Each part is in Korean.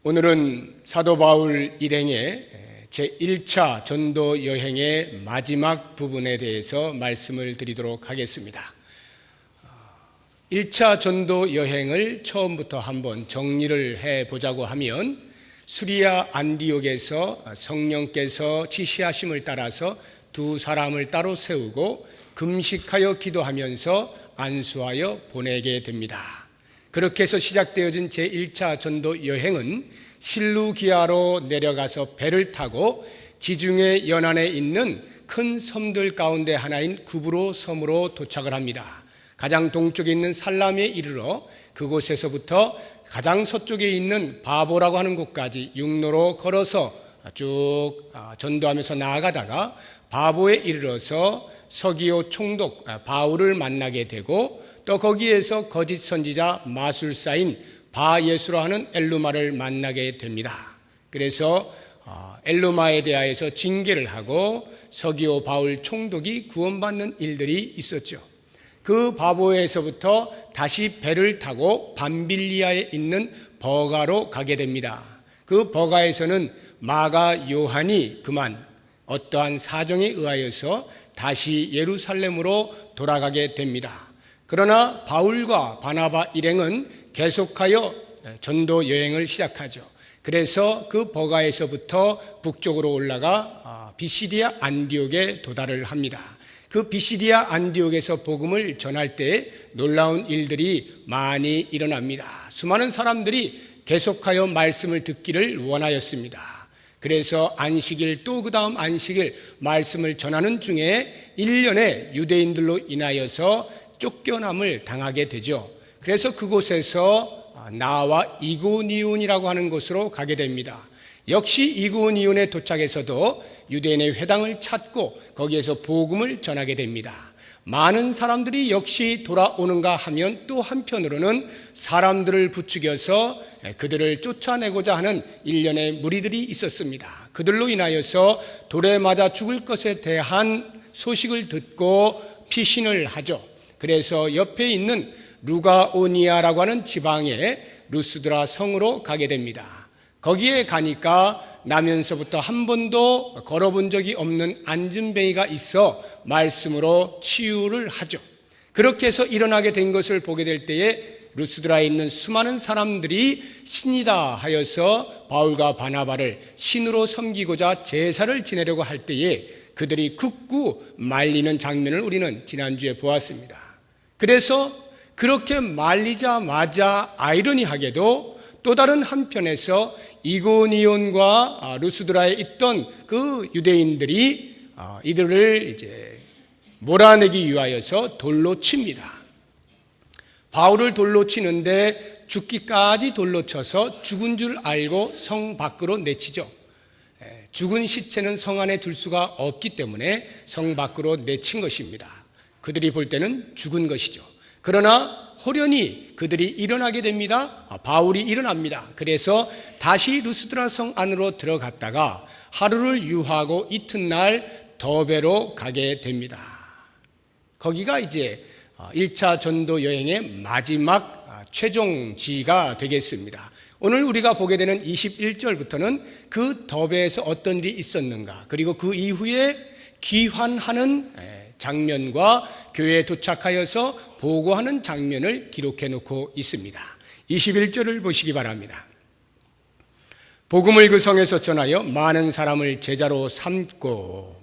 오늘은 사도 바울 일행의 제1차 전도 여행의 마지막 부분에 대해서 말씀을 드리도록 하겠습니다. 1차 전도 여행을 처음부터 한번 정리를 해보자고 하면 수리아 안디옥에서 성령께서 지시하심을 따라서 두 사람을 따로 세우고 금식하여 기도하면서 안수하여 보내게 됩니다. 그렇게 해서 시작되어진 제1차 전도 여행은 실루기아로 내려가서 배를 타고 지중해 연안에 있는 큰 섬들 가운데 하나인 구브로 섬으로 도착을 합니다. 가장 동쪽에 있는 살라미에 이르러 그곳에서부터 가장 서쪽에 있는 바보라고 하는 곳까지 육로로 걸어서 쭉 전도하면서 나아가다가 바보에 이르러서 서기오 총독 바울을 만나게 되고 또 거기에서 거짓 선지자 마술사인 바예수라 하는 엘루마를 만나게 됩니다. 그래서 엘루마에 대하여서 징계를 하고 서기오 바울 총독이 구원받는 일들이 있었죠. 그 바보에서부터 다시 배를 타고 밤빌리아에 있는 버가로 가게 됩니다. 그 버가에서는 마가 요한이 그만 어떠한 사정에 의하여서 다시 예루살렘으로 돌아가게 됩니다. 그러나 바울과 바나바 일행은 계속하여 전도 여행을 시작하죠. 그래서 그 버가에서부터 북쪽으로 올라가 비시디아 안디옥에 도달을 합니다. 그 비시디아 안디옥에서 복음을 전할 때 놀라운 일들이 많이 일어납니다. 수많은 사람들이 계속하여 말씀을 듣기를 원하였습니다. 그래서 안식일 또 그 다음 안식일 말씀을 전하는 중에 1년에 유대인들로 인하여서 쫓겨남을 당하게 되죠. 그래서 그곳에서 나와 이고니온이라고 하는 곳으로 가게 됩니다. 역시 이고니온에 도착해서도 유대인의 회당을 찾고 거기에서 복음을 전하게 됩니다. 많은 사람들이 역시 돌아오는가 하면 또 한편으로는 사람들을 부추겨서 그들을 쫓아내고자 하는 일련의 무리들이 있었습니다. 그들로 인하여서 돌에 맞아 죽을 것에 대한 소식을 듣고 피신을 하죠. 그래서 옆에 있는 루가오니아라고 하는 지방의 루스드라 성으로 가게 됩니다. 거기에 가니까 나면서부터 한 번도 걸어본 적이 없는 안진뱅이가 있어 말씀으로 치유를 하죠. 그렇게 해서 일어나게 된 것을 보게 될 때에 루스드라에 있는 수많은 사람들이 신이다 하여서 바울과 바나바를 신으로 섬기고자 제사를 지내려고 할 때에 그들이 굳고 말리는 장면을 우리는 지난주에 보았습니다. 그래서 그렇게 말리자마자 아이러니하게도 또 다른 한편에서 이고니온과 루스드라에 있던 그 유대인들이 이들을 이제 몰아내기 위하여서 돌로 칩니다. 바울을 돌로 치는데 죽기까지 돌로 쳐서 죽은 줄 알고 성 밖으로 내치죠. 죽은 시체는 성 안에 둘 수가 없기 때문에 성 밖으로 내친 것입니다. 그들이 볼 때는 죽은 것이죠. 그러나 호련히 그들이 일어나게 됩니다. 바울이 일어납니다. 그래서 다시 루스드라 성 안으로 들어갔다가 하루를 유하고 이튿날 더베로 가게 됩니다. 거기가 이제 1차 전도 여행의 마지막 최종지가 되겠습니다. 오늘 우리가 보게 되는 21절부터는 그 더베에서 어떤 일이 있었는가, 그리고 그 이후에 귀환하는 장면과 교회에 도착하여서 보고하는 장면을 기록해 놓고 있습니다. 21절을 보시기 바랍니다. 복음을 그 성에서 전하여 많은 사람을 제자로 삼고,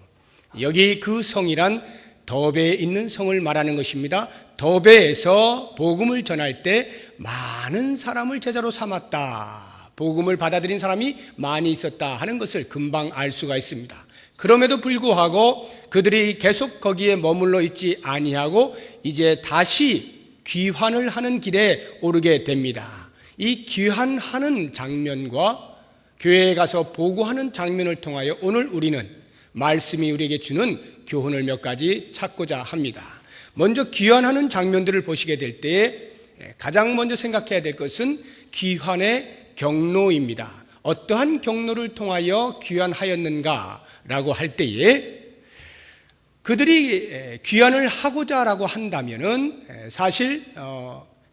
여기 그 성이란 더베에 있는 성을 말하는 것입니다. 더베에서 복음을 전할 때 많은 사람을 제자로 삼았다, 복음을 받아들인 사람이 많이 있었다 하는 것을 금방 알 수가 있습니다. 그럼에도 불구하고 그들이 계속 거기에 머물러 있지 아니하고 이제 다시 귀환을 하는 길에 오르게 됩니다. 이 귀환하는 장면과 교회에 가서 보고하는 장면을 통하여 오늘 우리는 말씀이 우리에게 주는 교훈을 몇 가지 찾고자 합니다. 먼저 귀환하는 장면들을 보시게 될 때에 가장 먼저 생각해야 될 것은 귀환의 경로입니다. 어떠한 경로를 통하여 귀환하였는가라고 할 때에 그들이 귀환을 하고자라고 한다면은 사실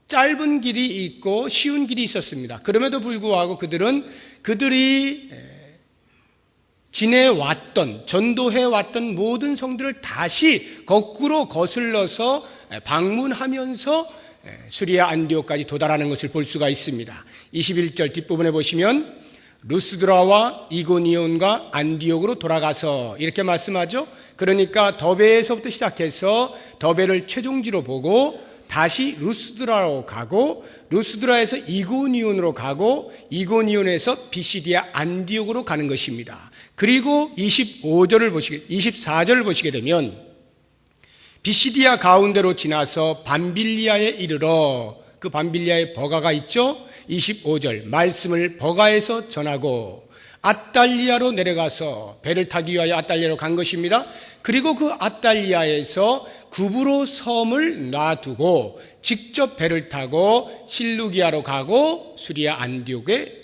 짧은 길이 있고 쉬운 길이 있었습니다. 그럼에도 불구하고 그들이 지내왔던, 전도해왔던 모든 성들을 다시 거꾸로 거슬러서 방문하면서 수리아 안디옥까지 도달하는 것을 볼 수가 있습니다. 21절 뒷부분에 보시면 루스드라와 이고니온과 안디옥으로 돌아가서 이렇게 말씀하죠. 그러니까 더베에서부터 시작해서 더베를 최종지로 보고 다시 루스드라로 가고 루스드라에서 이고니온으로 가고 이고니온에서 비시디아 안디옥으로 가는 것입니다. 그리고 24절을 보시게 되면 비시디아 가운데로 지나서 밤빌리아에 이르러 그 밤빌리아에 버가가 있죠. 25절 말씀을 버가에서 전하고 아달리아로 내려가서 배를 타기 위하여 아달리아로 간 것입니다. 그리고 그 아달리아에서 구브로 섬을 놔두고 직접 배를 타고 실루기아로 가고 수리아 안디옥에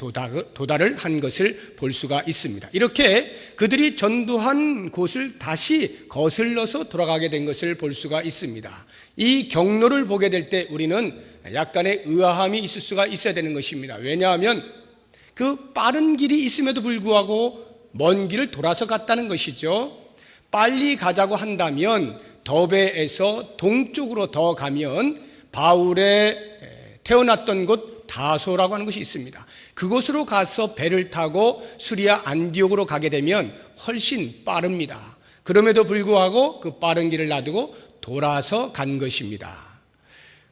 도달을 한 것을 볼 수가 있습니다. 이렇게 그들이 전도한 곳을 다시 거슬러서 돌아가게 된 것을 볼 수가 있습니다. 이 경로를 보게 될 때 우리는 약간의 의아함이 있을 수가 있어야 되는 것입니다. 왜냐하면 그 빠른 길이 있음에도 불구하고 먼 길을 돌아서 갔다는 것이죠. 빨리 가자고 한다면 더베에서 동쪽으로 더 가면 바울의 태어났던 곳 다소라고 하는 것이 있습니다. 그곳으로 가서 배를 타고 수리아 안디옥으로 가게 되면 훨씬 빠릅니다. 그럼에도 불구하고 그 빠른 길을 놔두고 돌아서 간 것입니다.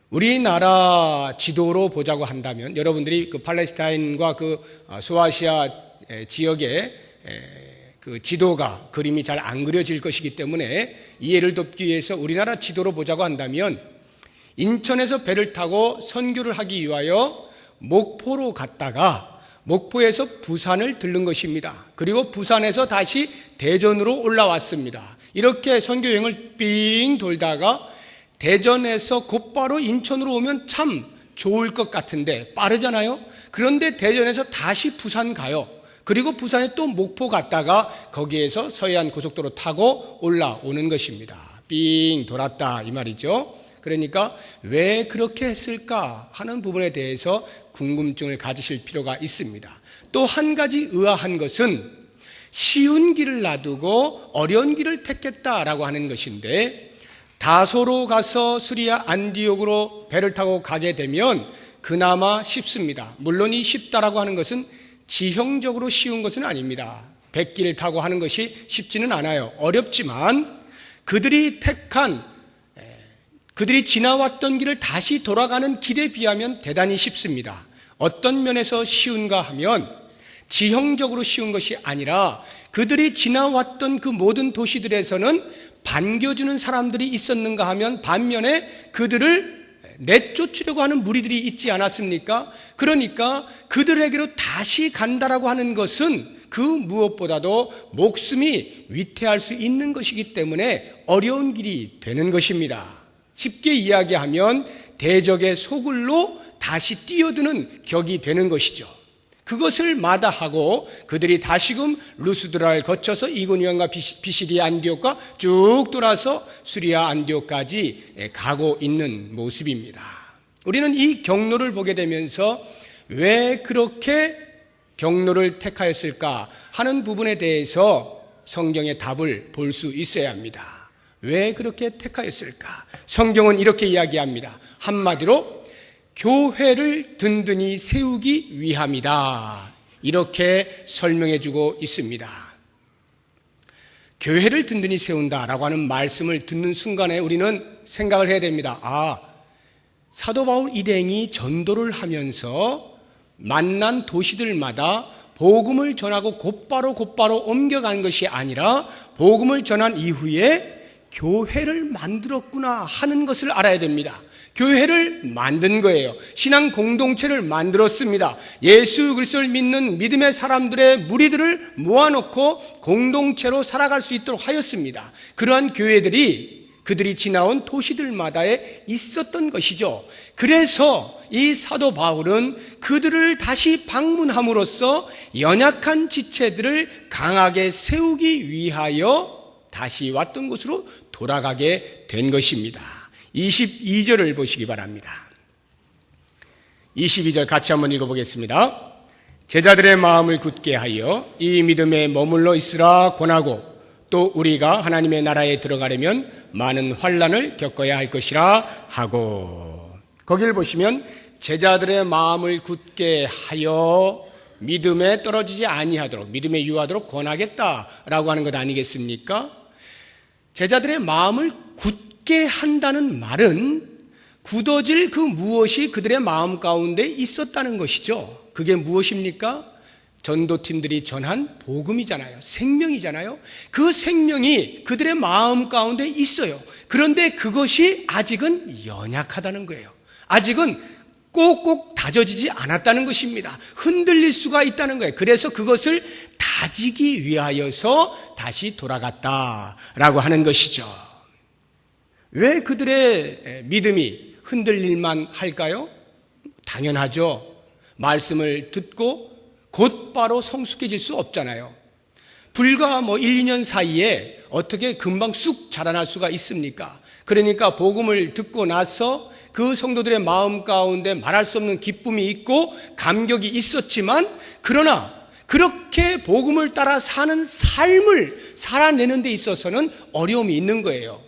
우리나라 지도로 보자고 한다면 여러분들이 그 팔레스타인과 그 소아시아 지역의 그 지도가 그림이 잘 안 그려질 것이기 때문에 이해를 돕기 위해서 우리나라 지도로 보자고 한다면 인천에서 배를 타고 선교를 하기 위하여 목포로 갔다가 목포에서 부산을 들른 것입니다. 그리고 부산에서 다시 대전으로 올라왔습니다. 이렇게 선교 여행을 삥 돌다가 대전에서 곧바로 인천으로 오면 참 좋을 것 같은데 빠르잖아요. 그런데 대전에서 다시 부산 가요. 그리고 부산에 또 목포 갔다가 거기에서 서해안 고속도로 타고 올라오는 것입니다. 삥 돌았다 이 말이죠. 그러니까 왜 그렇게 했을까 하는 부분에 대해서 궁금증을 가지실 필요가 있습니다. 또 한 가지 의아한 것은 쉬운 길을 놔두고 어려운 길을 택했다라고 하는 것인데 다소로 가서 수리아 안디옥으로 배를 타고 가게 되면 그나마 쉽습니다. 물론 이 쉽다라고 하는 것은 지형적으로 쉬운 것은 아닙니다. 백길 타고 하는 것이 쉽지는 않아요. 어렵지만 그들이 지나왔던 길을 다시 돌아가는 길에 비하면 대단히 쉽습니다. 어떤 면에서 쉬운가 하면 지형적으로 쉬운 것이 아니라 그들이 지나왔던 그 모든 도시들에서는 반겨주는 사람들이 있었는가 하면 반면에 그들을 내쫓으려고 하는 무리들이 있지 않았습니까? 그러니까 그들에게로 다시 간다라고 하는 것은 그 무엇보다도 목숨이 위태할 수 있는 것이기 때문에 어려운 길이 되는 것입니다. 쉽게 이야기하면 대적의 소굴로 다시 뛰어드는 격이 되는 것이죠. 그것을 마다하고 그들이 다시금 루스드라를 거쳐서 이고니온과 비시디아 안디옥과 쭉 돌아서 수리아 안디옥까지 가고 있는 모습입니다. 우리는 이 경로를 보게 되면서 왜 그렇게 경로를 택하였을까 하는 부분에 대해서 성경의 답을 볼 수 있어야 합니다. 왜 그렇게 택하였을까? 성경은 이렇게 이야기합니다. 한마디로 교회를 든든히 세우기 위함이다. 이렇게 설명해 주고 있습니다. 교회를 든든히 세운다라고 하는 말씀을 듣는 순간에 우리는 생각을 해야 됩니다. 사도 바울 일행이 전도를 하면서 만난 도시들마다 복음을 전하고 곧바로 옮겨간 것이 아니라 복음을 전한 이후에 교회를 만들었구나 하는 것을 알아야 됩니다. 교회를 만든 거예요. 신앙 공동체를 만들었습니다. 예수 그리스도를 믿는 믿음의 사람들의 무리들을 모아놓고 공동체로 살아갈 수 있도록 하였습니다. 그러한 교회들이 그들이 지나온 도시들마다에 있었던 것이죠. 그래서 이 사도 바울은 그들을 다시 방문함으로써 연약한 지체들을 강하게 세우기 위하여 다시 왔던 곳으로 돌아가게 된 것입니다. 22절을 보시기 바랍니다. 22절 같이 한번 읽어보겠습니다. 제자들의 마음을 굳게 하여 이 믿음에 머물러 있으라 권하고 또 우리가 하나님의 나라에 들어가려면 많은 환난을 겪어야 할 것이라 하고, 거기를 보시면 제자들의 마음을 굳게 하여 믿음에 떨어지지 아니하도록, 믿음에 유하도록 권하겠다라고 하는 것 아니겠습니까? 제자들의 마음을 굳게 한다는 말은 굳어질 그 무엇이 그들의 마음 가운데 있었다는 것이죠. 그게 무엇입니까? 전도팀들이 전한 복음이잖아요. 생명이잖아요. 그 생명이 그들의 마음 가운데 있어요. 그런데 그것이 아직은 연약하다는 거예요. 아직은 꼭꼭 다져지지 않았다는 것입니다. 흔들릴 수가 있다는 거예요. 그래서 그것을 다지기 위하여서 다시 돌아갔다라고 하는 것이죠. 왜 그들의 믿음이 흔들릴만 할까요? 당연하죠. 말씀을 듣고 곧바로 성숙해질 수 없잖아요. 불과 1, 2년 사이에 어떻게 금방 쑥 자라날 수가 있습니까? 그러니까 복음을 듣고 나서 그 성도들의 마음 가운데 말할 수 없는 기쁨이 있고 감격이 있었지만, 그러나 그렇게 복음을 따라 사는 삶을 살아내는 데 있어서는 어려움이 있는 거예요.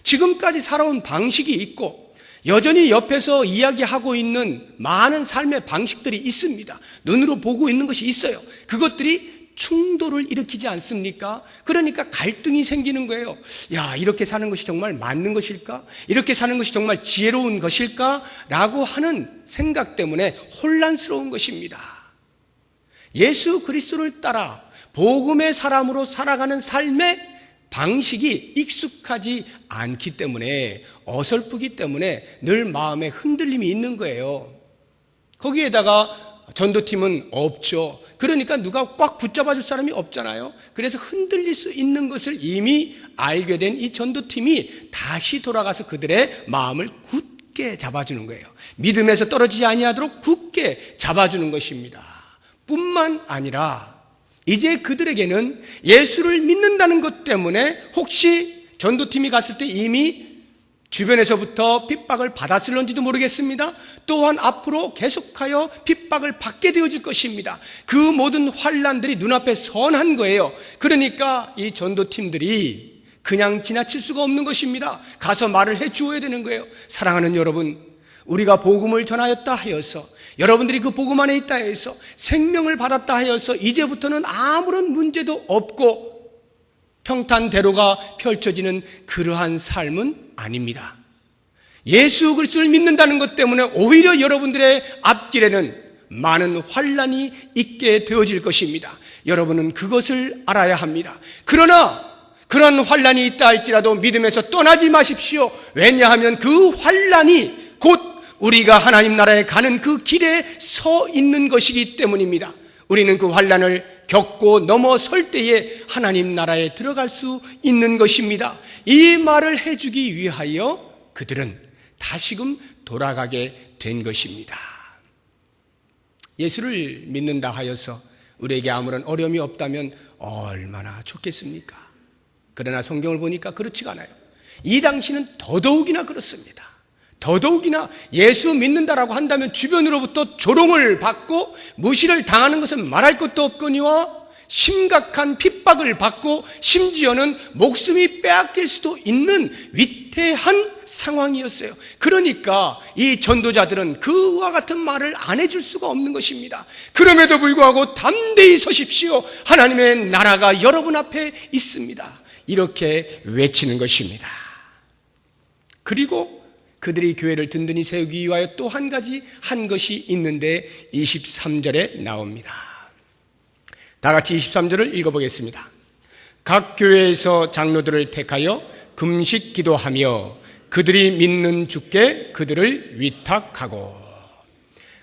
지금까지 살아온 방식이 있고 여전히 옆에서 이야기하고 있는 많은 삶의 방식들이 있습니다. 눈으로 보고 있는 것이 있어요. 그것들이 충돌을 일으키지 않습니까? 그러니까 갈등이 생기는 거예요. 야, 이렇게 사는 것이 정말 맞는 것일까? 이렇게 사는 것이 정말 지혜로운 것일까? 라고 하는 생각 때문에 혼란스러운 것입니다. 예수 그리스도를 따라 복음의 사람으로 살아가는 삶의 방식이 익숙하지 않기 때문에, 어설프기 때문에 늘 마음에 흔들림이 있는 거예요. 거기에다가 전도팀은 없죠. 그러니까 누가 꽉 붙잡아 줄 사람이 없잖아요. 그래서 흔들릴 수 있는 것을 이미 알게 된 이 전도팀이 다시 돌아가서 그들의 마음을 굳게 잡아주는 거예요. 믿음에서 떨어지지 아니하도록 굳게 잡아주는 것입니다. 뿐만 아니라 이제 그들에게는 예수를 믿는다는 것 때문에 혹시 전도팀이 갔을 때 이미 주변에서부터 핍박을 받았을런지도 모르겠습니다. 또한 앞으로 계속하여 핍박을 받게 되어질 것입니다. 그 모든 환난들이 눈앞에 선한 거예요. 그러니까 이 전도팀들이 그냥 지나칠 수가 없는 것입니다. 가서 말을 해 주어야 되는 거예요. 사랑하는 여러분, 우리가 복음을 전하였다 하여서, 여러분들이 그 복음 안에 있다 해서 생명을 받았다 하여서 이제부터는 아무런 문제도 없고 평탄대로가 펼쳐지는 그러한 삶은 아닙니다. 예수 그리스도를 믿는다는 것 때문에 오히려 여러분들의 앞길에는 많은 환난이 있게 되어질 것입니다. 여러분은 그것을 알아야 합니다. 그러나 그런 환난이 있다 할지라도 믿음에서 떠나지 마십시오. 왜냐하면 그 환난이 곧 우리가 하나님 나라에 가는 그 길에 서 있는 것이기 때문입니다. 우리는 그 환난을 겪고 넘어설 때에 하나님 나라에 들어갈 수 있는 것입니다. 이 말을 해주기 위하여 그들은 다시금 돌아가게 된 것입니다. 예수를 믿는다 하여서 우리에게 아무런 어려움이 없다면 얼마나 좋겠습니까? 그러나 성경을 보니까 그렇지가 않아요. 이 당시는 더더욱이나 그렇습니다. 더더욱이나 예수 믿는다라고 한다면 주변으로부터 조롱을 받고 무시를 당하는 것은 말할 것도 없거니와 심각한 핍박을 받고 심지어는 목숨이 빼앗길 수도 있는 위태한 상황이었어요. 그러니까 이 전도자들은 그와 같은 말을 안 해줄 수가 없는 것입니다. 그럼에도 불구하고 담대히 서십시오. 하나님의 나라가 여러분 앞에 있습니다. 이렇게 외치는 것입니다. 그리고 그들이 교회를 든든히 세우기 위하여 또 한 가지 한 것이 있는데 23절에 나옵니다. 다 같이 23절을 읽어보겠습니다. 각 교회에서 장로들을 택하여 금식 기도하며 그들이 믿는 주께 그들을 위탁하고,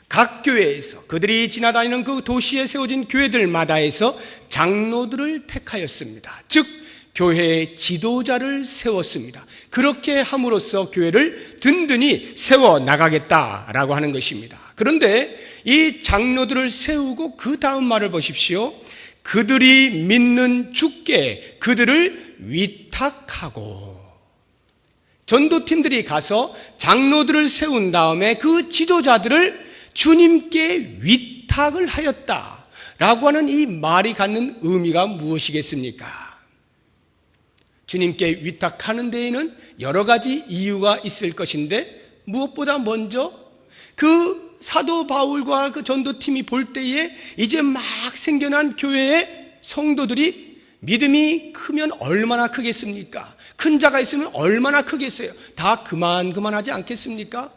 각 교회에서 그들이 지나다니는 그 도시에 세워진 교회들마다에서 장로들을 택하였습니다. 즉 교회의 지도자를 세웠습니다. 그렇게 함으로써 교회를 든든히 세워나가겠다라고 하는 것입니다. 그런데 이 장로들을 세우고 그 다음 말을 보십시오. 그들이 믿는 주께 그들을 위탁하고, 전도팀들이 가서 장로들을 세운 다음에 그 지도자들을 주님께 위탁을 하였다라고 하는 이 말이 갖는 의미가 무엇이겠습니까? 주님께 위탁하는 데에는 여러 가지 이유가 있을 것인데 무엇보다 먼저 그 사도 바울과 그 전도팀이 볼 때에 이제 막 생겨난 교회의 성도들이 믿음이 크면 얼마나 크겠습니까? 큰 자가 있으면 얼마나 크겠어요? 다 그만하지 않겠습니까?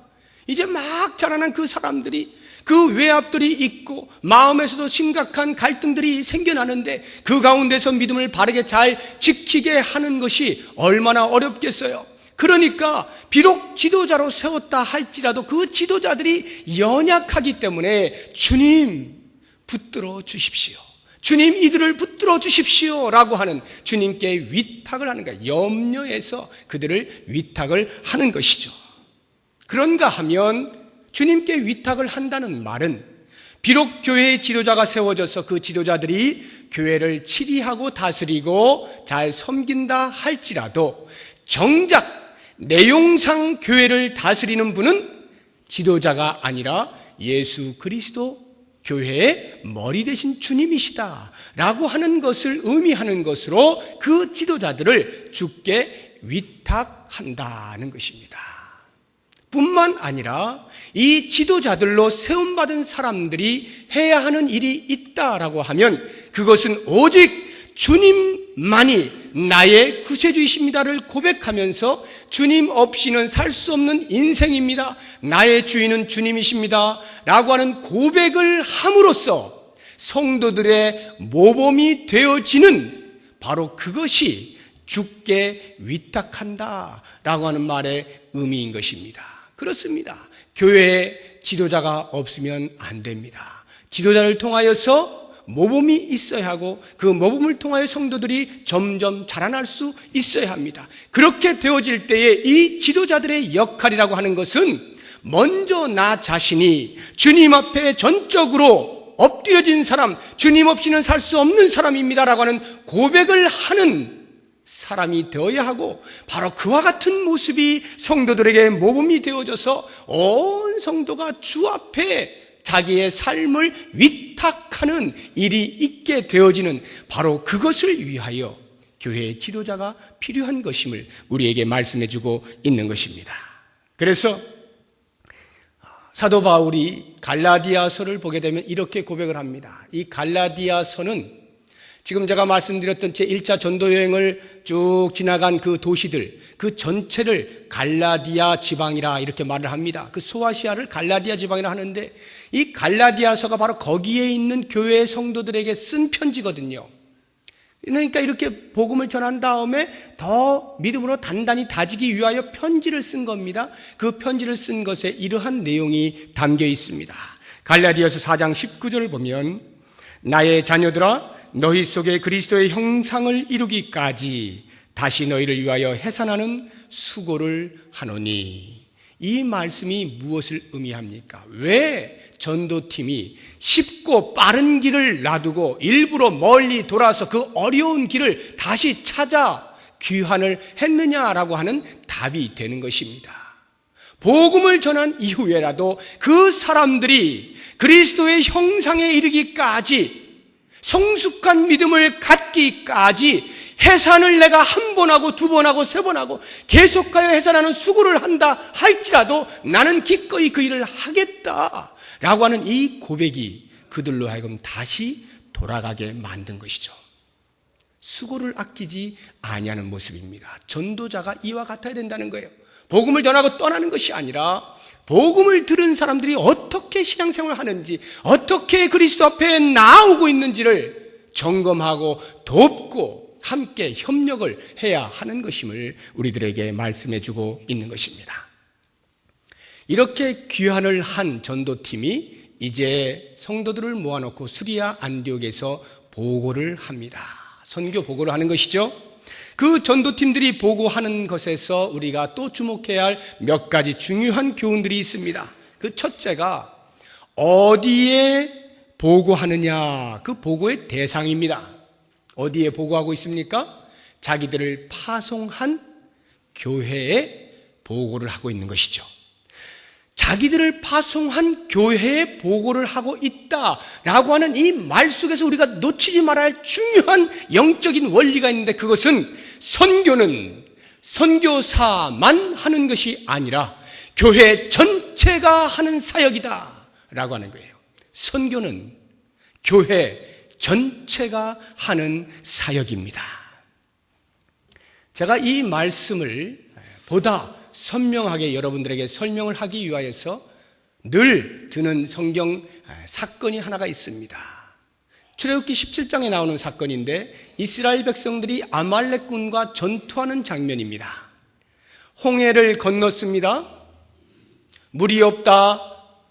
이제 막 자라난 그 사람들이 그 외압들이 있고 마음에서도 심각한 갈등들이 생겨나는데 그 가운데서 믿음을 바르게 잘 지키게 하는 것이 얼마나 어렵겠어요. 그러니까 비록 지도자로 세웠다 할지라도 그 지도자들이 연약하기 때문에 주님 붙들어 주십시오. 주님 이들을 붙들어 주십시오 라고 하는 주님께 위탁을 하는 거예요. 염려해서 그들을 위탁을 하는 것이죠. 그런가 하면 주님께 위탁을 한다는 말은 비록 교회의 지도자가 세워져서 그 지도자들이 교회를 치리하고 다스리고 잘 섬긴다 할지라도 정작 내용상 교회를 다스리는 분은 지도자가 아니라 예수 그리스도 교회의 머리 되신 주님이시다 라고 하는 것을 의미하는 것으로 그 지도자들을 주께 위탁한다는 것입니다. 뿐만 아니라 이 지도자들로 세움받은 사람들이 해야 하는 일이 있다라고 하면 그것은 오직 주님만이 나의 구세주이십니다를 고백하면서 주님 없이는 살 수 없는 인생입니다. 나의 주인은 주님이십니다. 라고 하는 고백을 함으로써 성도들의 모범이 되어지는 바로 그것이 주께 위탁한다 라고 하는 말의 의미인 것입니다. 그렇습니다. 교회에 지도자가 없으면 안 됩니다. 지도자를 통하여서 모범이 있어야 하고 그 모범을 통하여 성도들이 점점 자라날 수 있어야 합니다. 그렇게 되어질 때에 이 지도자들의 역할이라고 하는 것은 먼저 나 자신이 주님 앞에 전적으로 엎드려진 사람, 주님 없이는 살 수 없는 사람입니다라고 하는 고백을 하는 사람이 되어야 하고 바로 그와 같은 모습이 성도들에게 모범이 되어져서 온 성도가 주 앞에 자기의 삶을 위탁하는 일이 있게 되어지는 바로 그것을 위하여 교회의 지도자가 필요한 것임을 우리에게 말씀해 주고 있는 것입니다. 그래서 사도 바울이 갈라디아서를 보게 되면 이렇게 고백을 합니다. 이 갈라디아서는 지금 제가 말씀드렸던 제1차 전도여행을 쭉 지나간 그 도시들, 그 전체를 갈라디아 지방이라 이렇게 말을 합니다. 그 소아시아를 갈라디아 지방이라 하는데 이 갈라디아서가 바로 거기에 있는 교회 성도들에게 쓴 편지거든요. 그러니까 이렇게 복음을 전한 다음에 더 믿음으로 단단히 다지기 위하여 편지를 쓴 겁니다. 그 편지를 쓴 것에 이러한 내용이 담겨 있습니다. 갈라디아서 4장 19절을 보면 나의 자녀들아 너희 속에 그리스도의 형상을 이루기까지 다시 너희를 위하여 해산하는 수고를 하노니. 이 말씀이 무엇을 의미합니까? 왜 전도팀이 쉽고 빠른 길을 놔두고 일부러 멀리 돌아서 그 어려운 길을 다시 찾아 귀환을 했느냐라고 하는 답이 되는 것입니다. 복음을 전한 이후에라도 그 사람들이 그리스도의 형상에 이르기까지 성숙한 믿음을 갖기까지 해산을 내가 한 번 하고 두 번 하고 세 번 하고 계속하여 해산하는 수고를 한다 할지라도 나는 기꺼이 그 일을 하겠다라고 하는 이 고백이 그들로 하여금 다시 돌아가게 만든 것이죠. 수고를 아끼지 아니하는 모습입니다. 전도자가 이와 같아야 된다는 거예요. 복음을 전하고 떠나는 것이 아니라 복음을 들은 사람들이 어떻게 신앙생활을 하는지, 어떻게 그리스도 앞에 나오고 있는지를 점검하고 돕고 함께 협력을 해야 하는 것임을 우리들에게 말씀해 주고 있는 것입니다. 이렇게 귀환을 한 전도팀이 이제 성도들을 모아놓고 수리아 안디옥에서 보고를 합니다. 선교 보고를 하는 것이죠. 그 전도팀들이 보고하는 것에서 우리가 또 주목해야 할 몇 가지 중요한 교훈들이 있습니다. 그 첫째가 어디에 보고하느냐, 그 보고의 대상입니다. 어디에 보고하고 있습니까? 자기들을 파송한 교회에 보고를 하고 있는 것이죠. 자기들을 파송한 교회에 보고를 하고 있다라고 하는 이 말 속에서 우리가 놓치지 말아야 할 중요한 영적인 원리가 있는데, 그것은 선교는 선교사만 하는 것이 아니라 교회 전체가 하는 사역이다 라고 하는 거예요. 선교는 교회 전체가 하는 사역입니다. 제가 이 말씀을 보다 선명하게 여러분들에게 설명을 하기 위하여서 늘 드는 성경 사건이 하나가 있습니다. 출애굽기 17장에 나오는 사건인데, 이스라엘 백성들이 아말렉군과 전투하는 장면입니다. 홍해를 건넜습니다. 물이 없다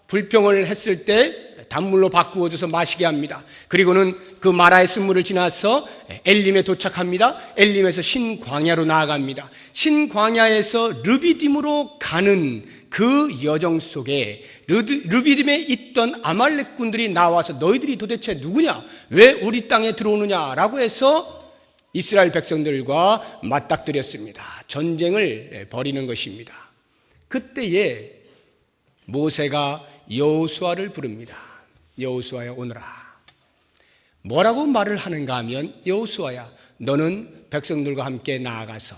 불평을 했을 때 단물로 바꾸어줘서 마시게 합니다. 그리고는 그 마라의 쓴물을 지나서 엘림에 도착합니다. 엘림에서 신광야로 나아갑니다. 신광야에서 르비딤으로 가는 그 여정 속에 르비딤에 있던 아말렉군들이 나와서 너희들이 도대체 누구냐? 왜 우리 땅에 들어오느냐라고 해서 이스라엘 백성들과 맞닥뜨렸습니다. 전쟁을 벌이는 것입니다. 그때에 모세가 여호수아를 부릅니다. 여호수아야 오너라. 뭐라고 말을 하는가 하면, 여호수아야 너는 백성들과 함께 나아가서,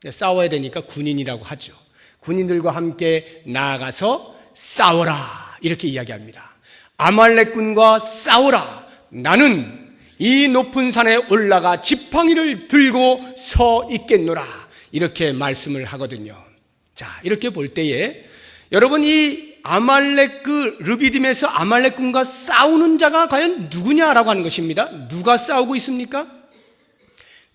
싸워야 되니까 군인이라고 하죠. 군인들과 함께 나아가서 싸워라 이렇게 이야기합니다. 아말렉군과 싸워라. 나는 이 높은 산에 올라가 지팡이를 들고 서 있겠노라 이렇게 말씀을 하거든요. 자, 이렇게 볼 때에 여러분, 이 아말렉 르비딤에서 아말렉군과 싸우는 자가 과연 누구냐라고 하는 것입니다. 누가 싸우고 있습니까?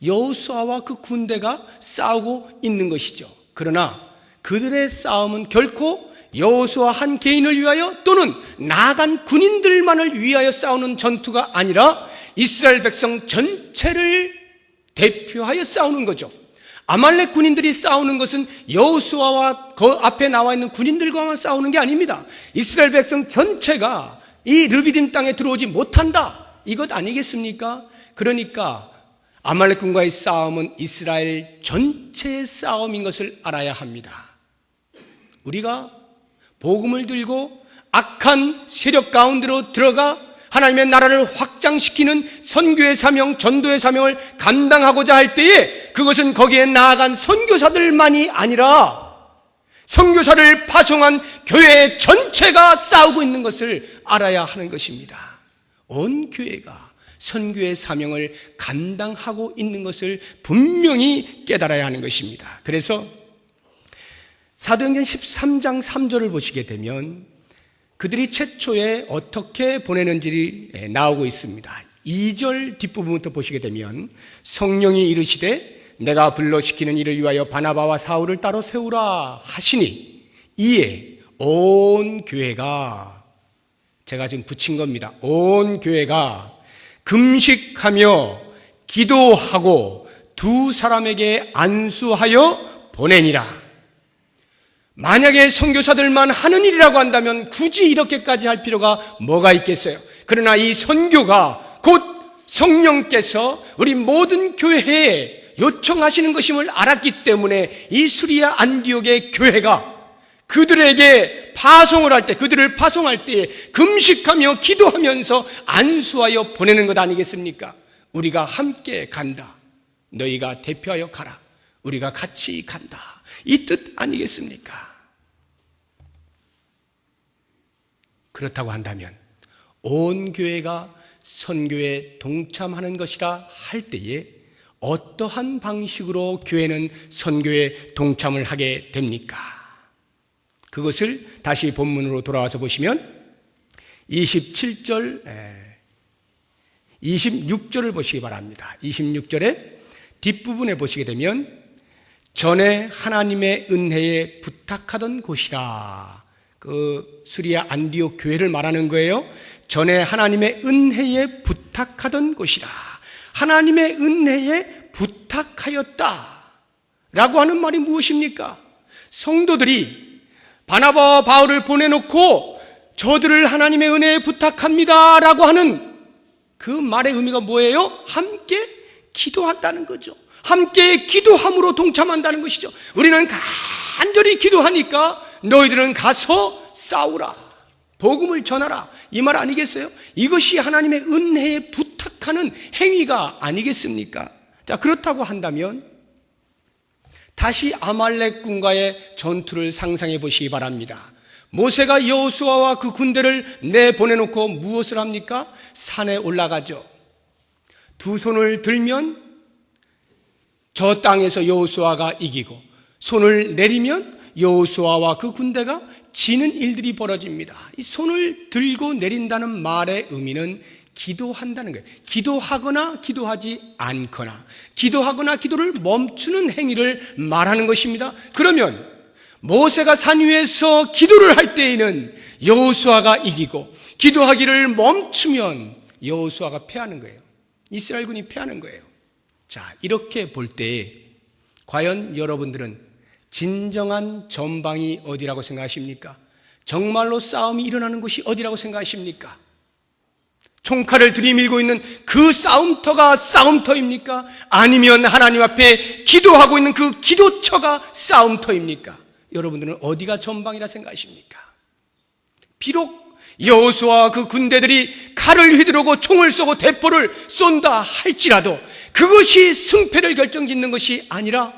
여호수아와 그 군대가 싸우고 있는 것이죠. 그러나 그들의 싸움은 결코 여호수아 한 개인을 위하여 또는 나아간 군인들만을 위하여 싸우는 전투가 아니라 이스라엘 백성 전체를 대표하여 싸우는 거죠. 아말렉 군인들이 싸우는 것은 여호수아와 그 앞에 나와 있는 군인들과만 싸우는 게 아닙니다. 이스라엘 백성 전체가 이 르비딤 땅에 들어오지 못한다, 이것 아니겠습니까? 그러니까 아말렉 군과의 싸움은 이스라엘 전체의 싸움인 것을 알아야 합니다. 우리가 복음을 들고 악한 세력 가운데로 들어가 하나님의 나라를 확장시키는 선교의 사명, 전도의 사명을 감당하고자 할 때에 그것은 거기에 나아간 선교사들만이 아니라 선교사를 파송한 교회 전체가 싸우고 있는 것을 알아야 하는 것입니다. 온 교회가 선교의 사명을 감당하고 있는 것을 분명히 깨달아야 하는 것입니다. 그래서 사도행전 13장 3절을 보시게 되면 그들이 최초에 어떻게 보내는지 나오고 있습니다. 2절 뒷부분부터 보시게 되면 성령이 이르시되 내가 불러시키는 이를 위하여 바나바와 사울을 따로 세우라 하시니 이에 온 교회가, 제가 지금 붙인 겁니다. 온 교회가 금식하며 기도하고 두 사람에게 안수하여 보내니라. 만약에 선교사들만 하는 일이라고 한다면 굳이 이렇게까지 할 필요가 뭐가 있겠어요? 그러나 이 선교가 곧 성령께서 우리 모든 교회에 요청하시는 것임을 알았기 때문에 이 수리아 안디옥의 교회가 그들에게 파송을 할 때, 그들을 파송할 때에 금식하며 기도하면서 안수하여 보내는 것 아니겠습니까? 우리가 함께 간다. 너희가 대표하여 가라. 우리가 같이 간다. 이 뜻 아니겠습니까? 그렇다고 한다면 온 교회가 선교에 동참하는 것이라 할 때에 어떠한 방식으로 교회는 선교에 동참을 하게 됩니까? 그것을 다시 본문으로 돌아와서 보시면 27절, 26절을 보시기 바랍니다. 26절의 뒷부분에 보시게 되면 전에 하나님의 은혜에 부탁하던 곳이라, 그 수리아 안디옥 교회를 말하는 거예요. 전에 하나님의 은혜에 부탁하던 곳이라. 하나님의 은혜에 부탁하였다 라고 하는 말이 무엇입니까? 성도들이 바나바와 바울을 보내놓고 저들을 하나님의 은혜에 부탁합니다 라고 하는 그 말의 의미가 뭐예요? 함께 기도한다는 거죠. 함께 기도함으로 동참한다는 것이죠. 우리는 간절히 기도하니까 너희들은 가서 싸우라, 복음을 전하라, 이 말 아니겠어요? 이것이 하나님의 은혜에 부탁하는 행위가 아니겠습니까? 자, 그렇다고 한다면 다시 아말렉 군과의 전투를 상상해 보시기 바랍니다. 모세가 여호수아와 그 군대를 내보내놓고 무엇을 합니까? 산에 올라가죠. 두 손을 들면 저 땅에서 여호수아가 이기고, 손을 내리면 여호수아와 그 군대가 지는 일들이 벌어집니다. 이 손을 들고 내린다는 말의 의미는 기도한다는 거예요. 기도하거나 기도하지 않거나, 기도하거나 기도를 멈추는 행위를 말하는 것입니다. 그러면 모세가 산 위에서 기도를 할 때에는 여호수아가 이기고, 기도하기를 멈추면 여호수아가 패하는 거예요. 이스라엘군이 패하는 거예요. 자, 이렇게 볼 때 과연 여러분들은 진정한 전방이 어디라고 생각하십니까? 정말로 싸움이 일어나는 곳이 어디라고 생각하십니까? 총칼을 들이밀고 있는 그 싸움터가 싸움터입니까? 아니면 하나님 앞에 기도하고 있는 그 기도처가 싸움터입니까? 여러분들은 어디가 전방이라 생각하십니까? 비록 여호수아와 그 군대들이 칼을 휘두르고 총을 쏘고 대포를 쏜다 할지라도 그것이 승패를 결정짓는 것이 아니라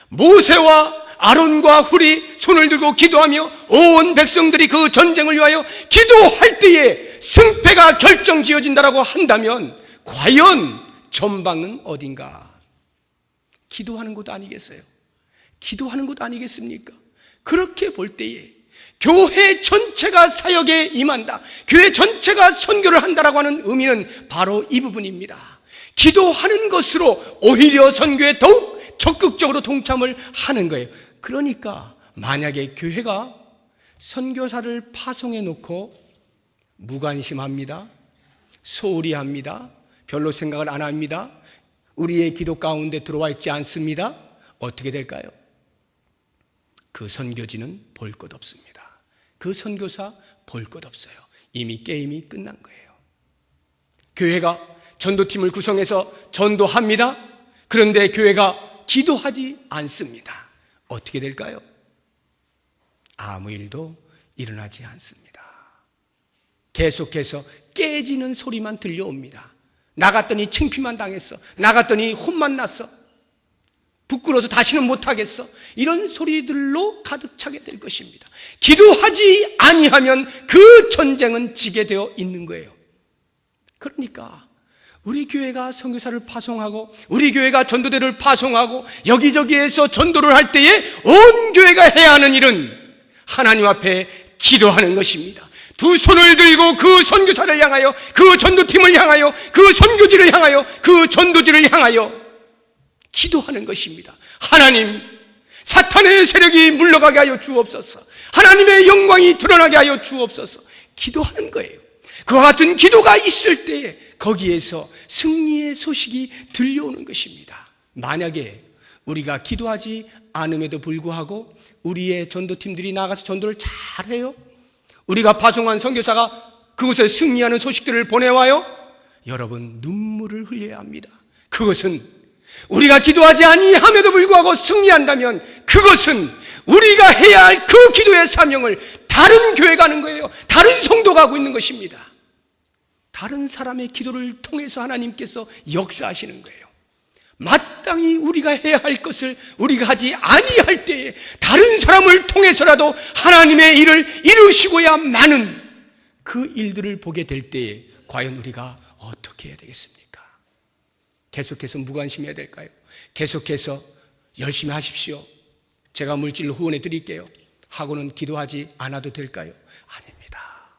모세와 아론과 훌이 손을 들고 기도하며 온 백성들이 그 전쟁을 위하여 기도할 때에 승패가 결정지어진다라고 한다면 과연 전방은 어딘가? 기도하는 곳 아니겠어요? 기도하는 곳 아니겠습니까? 그렇게 볼 때에 교회 전체가 사역에 임한다, 교회 전체가 선교를 한다라고 하는 의미는 바로 이 부분입니다. 기도하는 것으로 오히려 선교에 더욱 적극적으로 동참을 하는 거예요. 그러니까 만약에 교회가 선교사를 파송해 놓고 무관심합니다, 소홀히 합니다, 별로 생각을 안 합니다, 우리의 기도 가운데 들어와 있지 않습니다, 어떻게 될까요? 그 선교지는 볼 것 없습니다. 그 선교사 볼 것 없어요. 이미 게임이 끝난 거예요. 교회가 전도팀을 구성해서 전도합니다. 그런데 교회가 기도하지 않습니다. 어떻게 될까요? 아무 일도 일어나지 않습니다. 계속해서 깨지는 소리만 들려옵니다. 나갔더니 창피만 당했어, 나갔더니 혼만 났어, 부끄러워서 다시는 못하겠어, 이런 소리들로 가득 차게 될 것입니다. 기도하지 아니하면 그 전쟁은 지게 되어 있는 거예요. 그러니까 우리 교회가 선교사를 파송하고 우리 교회가 전도대를 파송하고 여기저기에서 전도를 할 때에 온 교회가 해야 하는 일은 하나님 앞에 기도하는 것입니다. 두 손을 들고 그 선교사를 향하여, 그 전도팀을 향하여, 그 선교지를 향하여, 그 전도지를 향하여 기도하는 것입니다. 하나님, 사탄의 세력이 물러가게 하여 주옵소서. 하나님의 영광이 드러나게 하여 주옵소서. 기도하는 거예요. 그와 같은 기도가 있을 때에 거기에서 승리의 소식이 들려오는 것입니다. 만약에 우리가 기도하지 않음에도 불구하고 우리의 전도팀들이 나가서 전도를 잘해요, 우리가 파송한 선교사가 그곳에 승리하는 소식들을 보내와요, 여러분 눈물을 흘려야 합니다. 그것은 우리가 기도하지 아니함에도 불구하고 승리한다면 그것은 우리가 해야 할 그 기도의 사명을 다른 교회가 하는 거예요. 다른 성도가 하고 있는 것입니다. 다른 사람의 기도를 통해서 하나님께서 역사하시는 거예요. 마땅히 우리가 해야 할 것을 우리가 하지 아니할 때에 다른 사람을 통해서라도 하나님의 일을 이루시고야 마는 그 일들을 보게 될 때에 과연 우리가 어떻게 해야 되겠습니까? 계속해서 무관심해야 될까요? 계속해서 열심히 하십시오, 제가 물질로 후원해 드릴게요 하고는 기도하지 않아도 될까요? 아닙니다.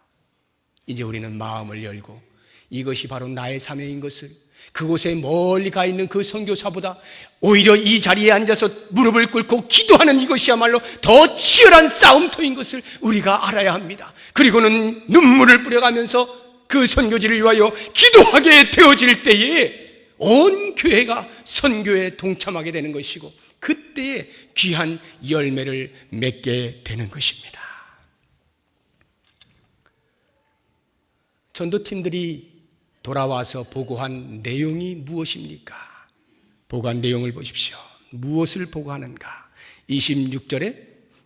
이제 우리는 마음을 열고 이것이 바로 나의 사명인 것을, 그곳에 멀리 가 있는 그 선교사보다 오히려 이 자리에 앉아서 무릎을 꿇고 기도하는 이것이야말로 더 치열한 싸움터인 것을 우리가 알아야 합니다. 그리고는 눈물을 뿌려가면서 그 선교지를 위하여 기도하게 되어질 때에 온 교회가 선교에 동참하게 되는 것이고 그때에 귀한 열매를 맺게 되는 것입니다. 전도팀들이 돌아와서 보고한 내용이 무엇입니까? 보고한 내용을 보십시오. 무엇을 보고하는가? 26절에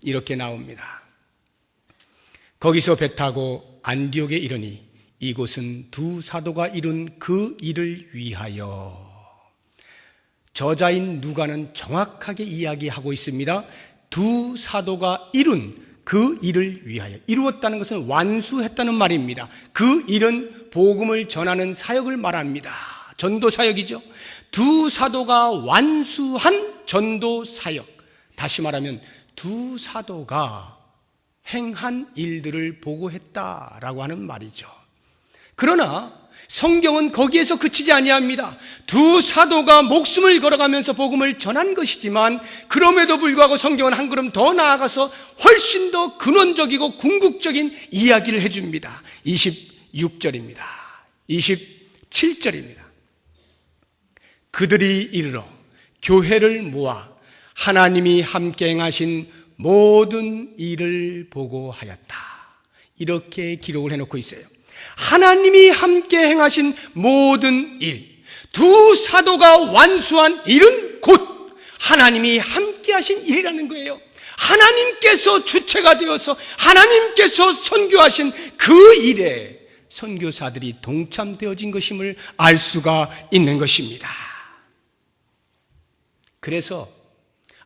이렇게 나옵니다. 거기서 배 타고 안디옥에 이르니 이곳은 두 사도가 이룬 그 일을 위하여. 저자인 누가는 정확하게 이야기하고 있습니다. 두 사도가 이룬 그 일을 위하여. 이루었다는 것은 완수했다는 말입니다. 그 일은 복음을 전하는 사역을 말합니다. 전도 사역이죠. 두 사도가 완수한 전도 사역. 다시 말하면 두 사도가 행한 일들을 보고했다라고 하는 말이죠. 그러나 성경은 거기에서 그치지 아니합니다. 두 사도가 목숨을 걸어가면서 복음을 전한 것이지만 그럼에도 불구하고 성경은 한 걸음 더 나아가서 훨씬 더 근원적이고 궁극적인 이야기를 해줍니다. 26절입니다. 27절입니다. 그들이 이르러 교회를 모아 하나님이 함께 행하신 모든 일을 보고하였다. 이렇게 기록을 해놓고 있어요. 하나님이 함께 행하신 모든 일, 두 사도가 완수한 일은 곧 하나님이 함께 하신 일이라는 거예요. 하나님께서 주체가 되어서 하나님께서 선교하신 그 일에 선교사들이 동참되어진 것임을 알 수가 있는 것입니다. 그래서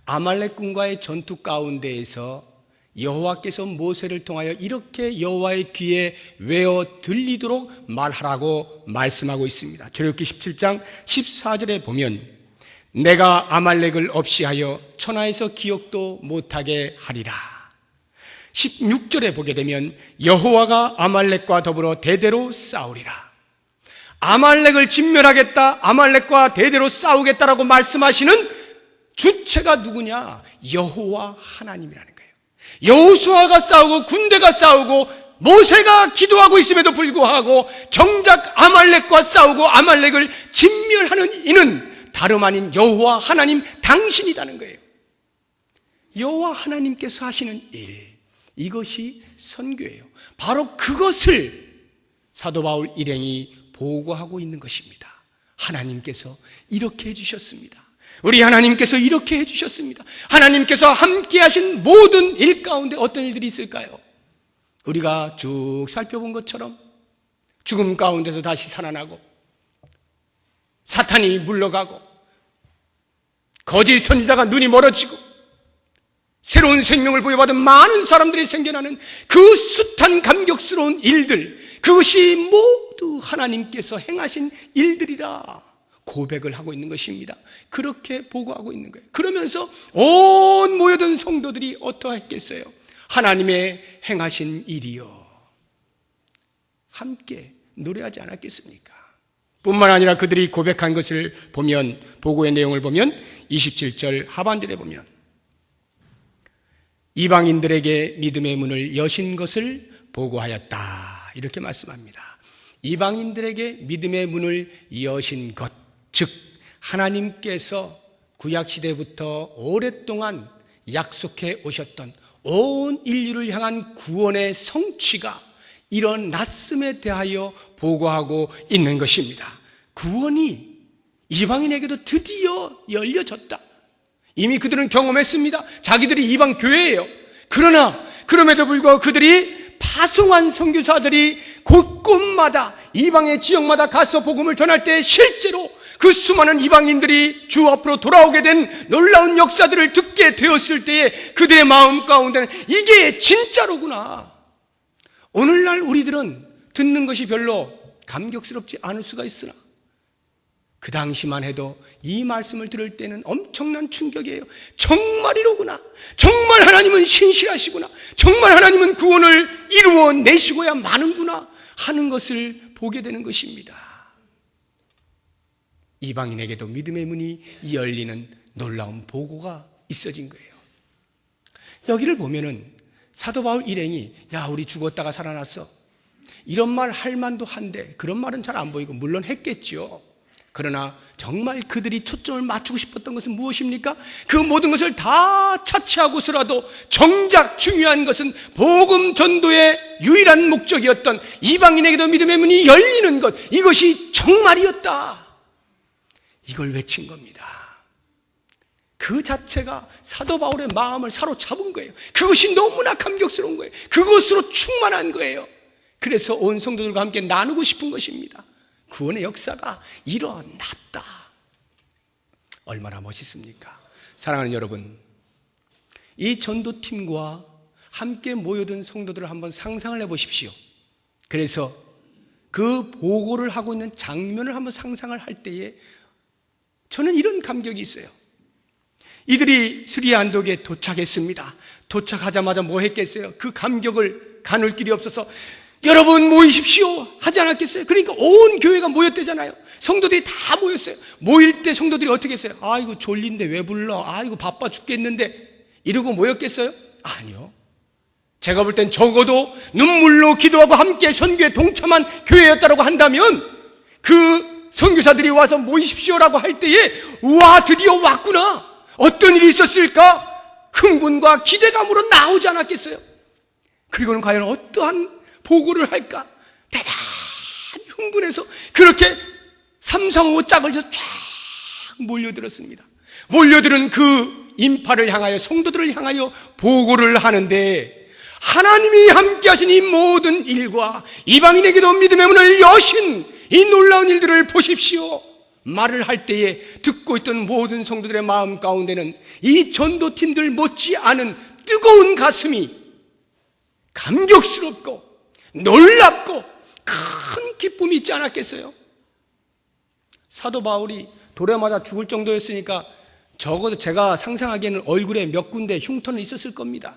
아말렉 군과의 전투 가운데에서 여호와께서 모세를 통하여 이렇게 여호와의 귀에 외어 들리도록 말하라고 말씀하고 있습니다. 출애굽기 17장 14절에 보면 내가 아말렉을 없이 하여 천하에서 기억도 못하게 하리라. 16절에 보게 되면 여호와가 아말렉과 더불어 대대로 싸우리라. 아말렉을 진멸하겠다, 아말렉과 대대로 싸우겠다라고 말씀하시는 주체가 누구냐? 여호와 하나님이라는 거예요. 여호수아가 싸우고 군대가 싸우고 모세가 기도하고 있음에도 불구하고 정작 아말렉과 싸우고 아말렉을 진멸하는 이는 다름 아닌 여호와 하나님 당신이라는 거예요. 여호와 하나님께서 하시는 일, 이것이 선교예요. 바로 그것을 사도 바울 일행이 보고하고 있는 것입니다. 하나님께서 이렇게 해주셨습니다. 우리 하나님께서 이렇게 해주셨습니다. 하나님께서 함께 하신 모든 일 가운데 어떤 일들이 있을까요? 우리가 쭉 살펴본 것처럼 죽음 가운데서 다시 살아나고 사탄이 물러가고 거짓 선지자가 눈이 멀어지고 새로운 생명을 부여받은 많은 사람들이 생겨나는 그 숱한 감격스러운 일들, 그것이 모두 하나님께서 행하신 일들이라 고백을 하고 있는 것입니다. 그렇게 보고하고 있는 거예요. 그러면서 온 모여든 성도들이 어떠했겠어요? 하나님의 행하신 일이요, 함께 노래하지 않았겠습니까? 뿐만 아니라 그들이 고백한 것을 보면, 보고의 내용을 보면 27절 하반절에 보면 이방인들에게 믿음의 문을 여신 것을 보고하였다, 이렇게 말씀합니다. 이방인들에게 믿음의 문을 여신 것, 즉 하나님께서 구약시대부터 오랫동안 약속해 오셨던 온 인류를 향한 구원의 성취가 일어났음에 대하여 보고하고 있는 것입니다. 구원이 이방인에게도 드디어 열려졌다. 이미 그들은 경험했습니다. 자기들이 이방 교회예요. 그러나 그럼에도 불구하고 그들이 파송한 선교사들이 곳곳마다 이방의 지역마다 가서 복음을 전할 때 실제로 그 수많은 이방인들이 주 앞으로 돌아오게 된 놀라운 역사들을 듣게 되었을 때에 그들의 마음 가운데는 이게 진짜로구나. 오늘날 우리들은 듣는 것이 별로 감격스럽지 않을 수가 있으나 그 당시만 해도 이 말씀을 들을 때는 엄청난 충격이에요. 정말이로구나. 정말 하나님은 신실하시구나. 정말 하나님은 구원을 이루어 내시고야 마는구나 하는 것을 보게 되는 것입니다. 이방인에게도 믿음의 문이 열리는 놀라운 보고가 있어진 거예요. 여기를 보면은 사도 바울 일행이 야, 우리 죽었다가 살아났어, 이런 말 할 만도 한데 그런 말은 잘 안 보이고 물론 했겠죠. 그러나 정말 그들이 초점을 맞추고 싶었던 것은 무엇입니까? 그 모든 것을 다 차치하고서라도 정작 중요한 것은 복음 전도의 유일한 목적이었던 이방인에게도 믿음의 문이 열리는 것, 이것이 정말이었다, 이걸 외친 겁니다. 그 자체가 사도 바울의 마음을 사로잡은 거예요. 그것이 너무나 감격스러운 거예요. 그것으로 충만한 거예요. 그래서 온 성도들과 함께 나누고 싶은 것입니다. 구원의 역사가 일어났다. 얼마나 멋있습니까? 사랑하는 여러분, 이 전도팀과 함께 모여든 성도들을 한번 상상을 해보십시오. 그래서 그 보고를 하고 있는 장면을 한번 상상을 할 때에 저는 이런 감격이 있어요. 이들이 수리아 안독에 도착했습니다. 도착하자마자 뭐 했겠어요? 그 감격을 가눌 길이 없어서 여러분 모이십시오 하지 않았겠어요? 그러니까 온 교회가 모였대잖아요. 성도들이 다 모였어요. 모일 때 성도들이 어떻게 했어요? 아이고 졸린데 왜 불러? 아이고 바빠 죽겠는데 이러고 모였겠어요? 아니요. 제가 볼 땐 적어도 눈물로 기도하고 함께 선교에 동참한 교회였다고 한다면 그 선교사들이 와서 모이십시오라고 할 때에 와 드디어 왔구나. 어떤 일이 있었을까? 흥분과 기대감으로 나오지 않았겠어요? 그리고는 과연 어떠한 보고를 할까? 대단히 흥분해서 그렇게 3, 4, 5 짝을 쫙 몰려들었습니다. 몰려드는 그 인파를 향하여 성도들을 향하여 보고를 하는데 하나님이 함께 하신 이 모든 일과 이방인에게도 믿음의 문을 여신 이 놀라운 일들을 보십시오. 말을 할 때에 듣고 있던 모든 성도들의 마음 가운데는 이 전도팀들 못지않은 뜨거운 가슴이 감격스럽고 놀랍고 큰 기쁨이 있지 않았겠어요? 사도 바울이 돌에 맞아 죽을 정도였으니까 적어도 제가 상상하기에는 얼굴에 몇 군데 흉터는 있었을 겁니다.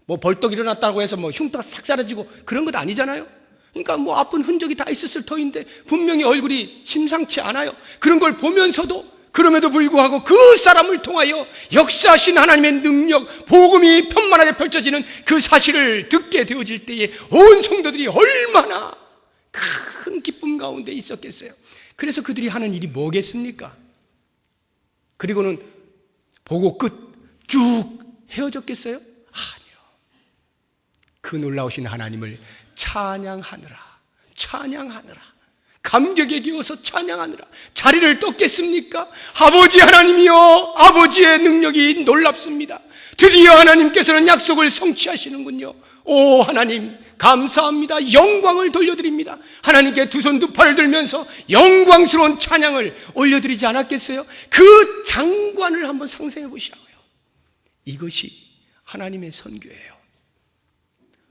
뭐 벌떡 일어났다고 해서 뭐 흉터가 싹 사라지고 그런 것 아니잖아요. 그러니까 뭐 아픈 흔적이 다 있었을 터인데 분명히 얼굴이 심상치 않아요. 그런 걸 보면서도 그럼에도 불구하고 그 사람을 통하여 역사하신 하나님의 능력, 복음이 편만하게 펼쳐지는 그 사실을 듣게 되어질 때에 온 성도들이 얼마나 큰 기쁨 가운데 있었겠어요. 그래서 그들이 하는 일이 뭐겠습니까? 그리고는 보고 끝 쭉 헤어졌겠어요? 아니요. 그 놀라우신 하나님을 찬양하느라 감격에 기워서 찬양하느라 자리를 떴겠습니까? 아버지 하나님이여, 아버지의 능력이 놀랍습니다. 드디어 하나님께서는 약속을 성취하시는군요. 오 하나님 감사합니다. 영광을 돌려드립니다. 하나님께 두 손 두 팔을 들면서 영광스러운 찬양을 올려드리지 않았겠어요? 그 장관을 한번 상상해 보시라고요. 이것이 하나님의 선교예요.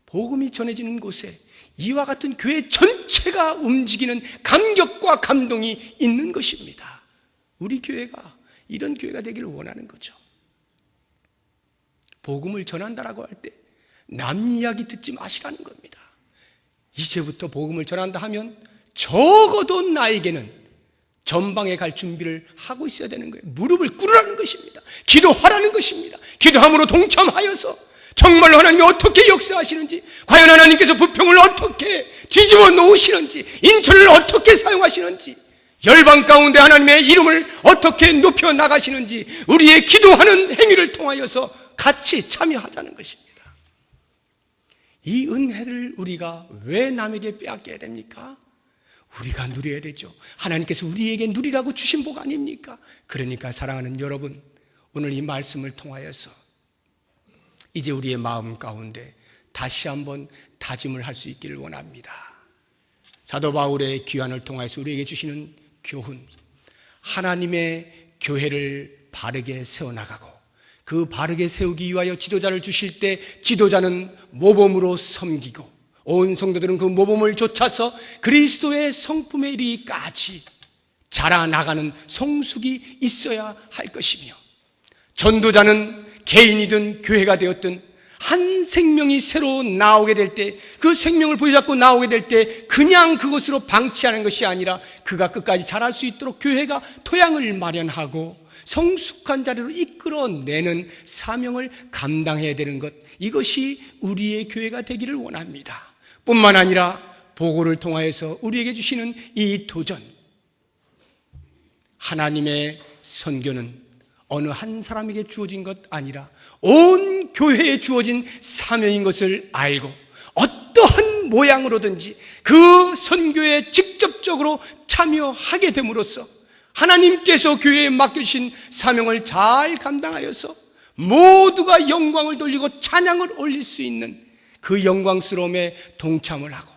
복음이 전해지는 곳에 이와 같은 교회 전체가 움직이는 감격과 감동이 있는 것입니다. 우리 교회가 이런 교회가 되기를 원하는 거죠. 복음을 전한다라고 할 때 남 이야기 듣지 마시라는 겁니다. 이제부터 복음을 전한다 하면 적어도 나에게는 전방에 갈 준비를 하고 있어야 되는 거예요. 무릎을 꿇으라는 것입니다. 기도하라는 것입니다. 기도함으로 동참하여서 정말로 하나님이 어떻게 역사하시는지, 과연 하나님께서 부평을 어떻게 뒤집어 놓으시는지, 인천을 어떻게 사용하시는지, 열방 가운데 하나님의 이름을 어떻게 높여 나가시는지 우리의 기도하는 행위를 통하여서 같이 참여하자는 것입니다. 이 은혜를 우리가 왜 남에게 빼앗겨야 됩니까? 우리가 누려야 되죠. 하나님께서 우리에게 누리라고 주신 복 아닙니까? 그러니까 사랑하는 여러분, 오늘 이 말씀을 통하여서 이제 우리의 마음 가운데 다시 한번 다짐을 할 수 있기를 원합니다. 사도 바울의 귀환을 통해서 우리에게 주시는 교훈, 하나님의 교회를 바르게 세워나가고 그 바르게 세우기 위하여 지도자를 주실 때 지도자는 모범으로 섬기고 온 성도들은 그 모범을 좇아서 그리스도의 성품에 이르기까지 자라나가는 성숙이 있어야 할 것이며, 전도자는 개인이든 교회가 되었든 한 생명이 새로 나오게 될 때, 그 생명을 부여잡고 나오게 될 때 그냥 그것으로 방치하는 것이 아니라 그가 끝까지 자랄 수 있도록 교회가 토양을 마련하고 성숙한 자리로 이끌어내는 사명을 감당해야 되는 것, 이것이 우리의 교회가 되기를 원합니다. 뿐만 아니라 보고를 통하여서 우리에게 주시는 이 도전, 하나님의 선교는 어느 한 사람에게 주어진 것 아니라 온 교회에 주어진 사명인 것을 알고 어떠한 모양으로든지 그 선교에 직접적으로 참여하게 됨으로써 하나님께서 교회에 맡겨주신 사명을 잘 감당하여서 모두가 영광을 돌리고 찬양을 올릴 수 있는 그 영광스러움에 동참을 하고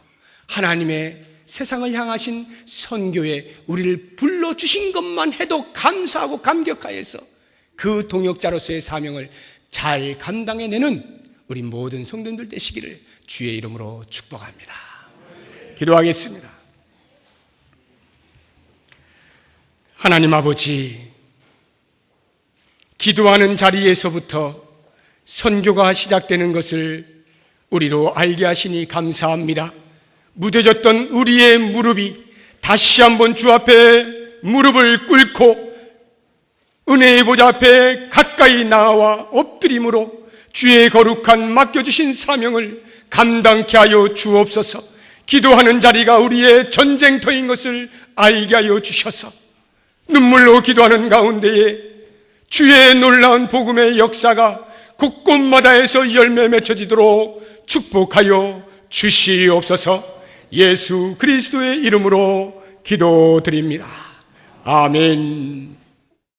하나님의 세상을 향하신 선교에 우리를 불러주신 것만 해도 감사하고 감격하여서 그 동역자로서의 사명을 잘 감당해내는 우리 모든 성도님들 되시기를 주의 이름으로 축복합니다. 기도하겠습니다. 하나님 아버지, 기도하는 자리에서부터 선교가 시작되는 것을 우리로 알게 하시니 감사합니다. 무뎌졌던 우리의 무릎이 다시 한번 주 앞에 무릎을 꿇고 은혜의 보좌 앞에 가까이 나와 엎드림으로 주의 거룩한 맡겨주신 사명을 감당케 하여 주옵소서. 기도하는 자리가 우리의 전쟁터인 것을 알게 하여 주셔서 눈물로 기도하는 가운데에 주의 놀라운 복음의 역사가 곳곳마다에서 열매 맺혀지도록 축복하여 주시옵소서. 예수 그리스도의 이름으로 기도드립니다. 아멘.